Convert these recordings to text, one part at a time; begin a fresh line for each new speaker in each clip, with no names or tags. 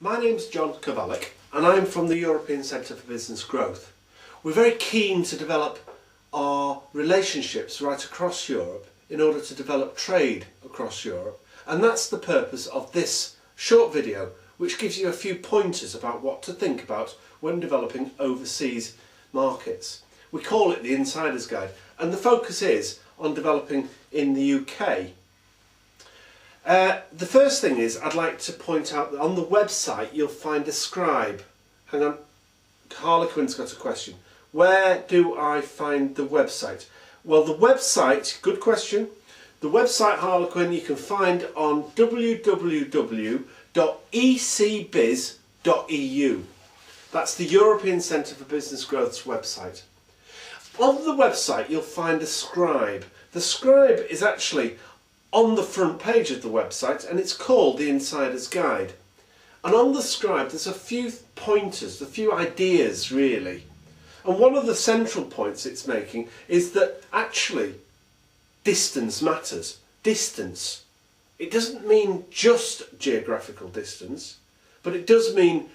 My name's John Kowalik and I'm from the European Centre for Business Growth. We're very keen to develop our relationships right across Europe in order to develop trade across Europe, and that's the purpose of this short video, which gives you a few pointers about what to think about when developing overseas markets. We call it the Insider's Guide, and the focus is on developing in the UK. The first thing is I'd like to point out that on the website you'll find a scribe. Hang on, Harlequin's got a question. Where do I find the website? Well, the website, good question, the website Harlequin you can find on www.ecbiz.eu. That's the European Centre for Business Growth's website. On the website you'll find a scribe. The scribe is actually on the front page of the website and it's called the Insider's Guide. And on the scribe there's a few pointers, a few ideas really. And one of the central points it's making is that actually distance matters. Distance. It doesn't mean just geographical distance, but it does mean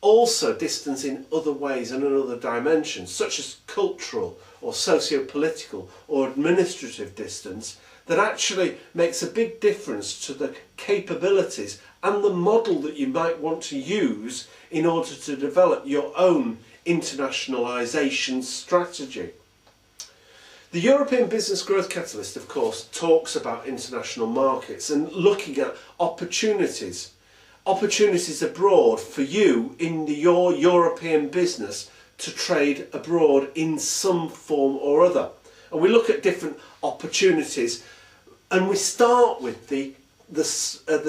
also distance in other ways and in other dimensions, such as cultural or socio-political or administrative distance, that actually makes a big difference to the capabilities and the model that you might want to use in order to develop your own internationalisation strategy. The European Business Growth Catalyst, of course, talks about international markets and looking at opportunities abroad for you in your European business to trade abroad in some form or other. And we look at different opportunities, and we start with the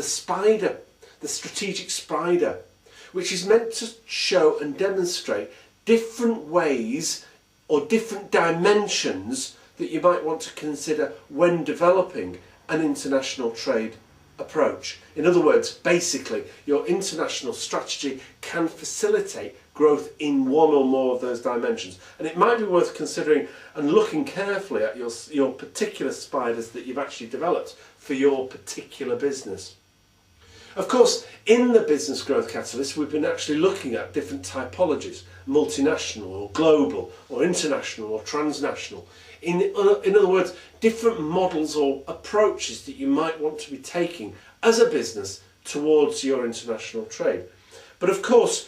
spider, the strategic spider, which is meant to show and demonstrate different ways or different dimensions that you might want to consider when developing an international trade approach. In other words, basically, your international strategy can facilitate growth in one or more of those dimensions. And it might be worth considering and looking carefully at your particular spiders that you've actually developed for your particular business. Of course, in the Business Growth Catalyst, we've been actually looking at different typologies, multinational or global or international or transnational. In other words, different models or approaches that you might want to be taking as a business towards your international trade. But of course,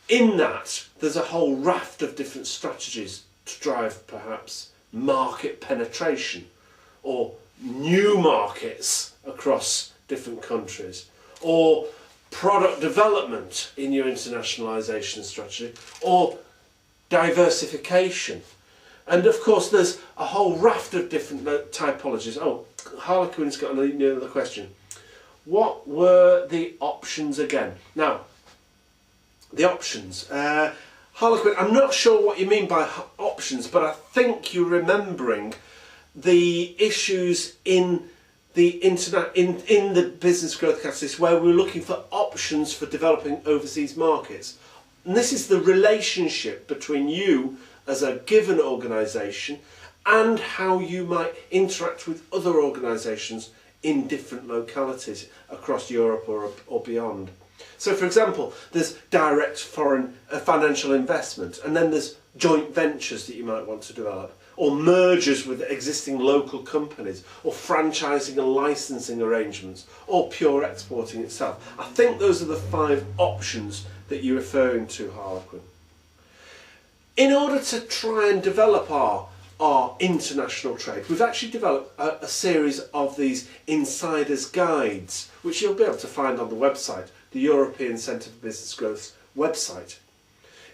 in that, there's a whole raft of different strategies to drive perhaps market penetration or new markets across different countries, or product development in your internationalisation strategy, or diversification. And of course there's a whole raft of different typologies. Oh, Harlequin's got another question. What were the options again? Now, the options. Harlequin, I'm not sure what you mean by options, but I think you're remembering the issues in the in the Business Growth Catalyst where we're looking for options for developing overseas markets. And this is the relationship between you as a given organisation and how you might interact with other organisations in different localities across Europe or beyond. So for example, there's direct foreign financial investment, and then there's joint ventures that you might want to develop, or mergers with existing local companies, or franchising and licensing arrangements, or pure exporting itself. I think those are the 5 options that you're referring to, Harlequin. In order to try and develop our international trade, we've actually developed a series of these Insider's Guides, which you'll be able to find on the website, the European Centre for Business Growth's website.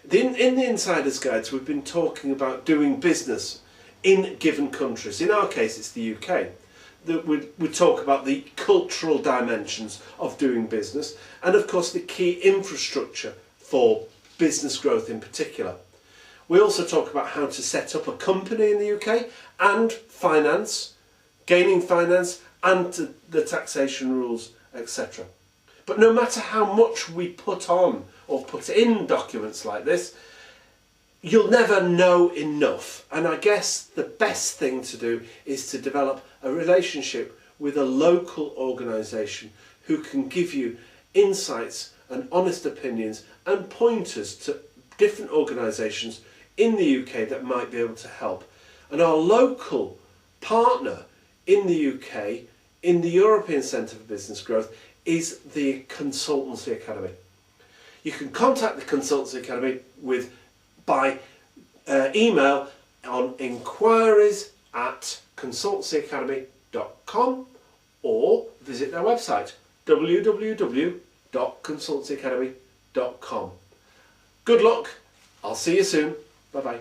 In the Insider's Guides, we've been talking about doing business in given countries. In our case, it's the UK. We talk about the cultural dimensions of doing business, and of course the key infrastructure for business growth in particular. We also talk about how to set up a company in the UK, and finance, gaining finance, and the taxation rules, etc. But no matter how much we put on or put in documents like this, you'll never know enough. And I guess the best thing to do is to develop a relationship with a local organisation who can give you insights and honest opinions and pointers to different organisations in the UK that might be able to help. And our local partner in the UK, in the European Centre for Business Growth, is the Consultancy Academy. You can contact the Consultancy Academy by email on inquiries@consultancyacademy.com or visit their website www.consultancyacademy.com. Good luck. I'll see you soon. Bye bye.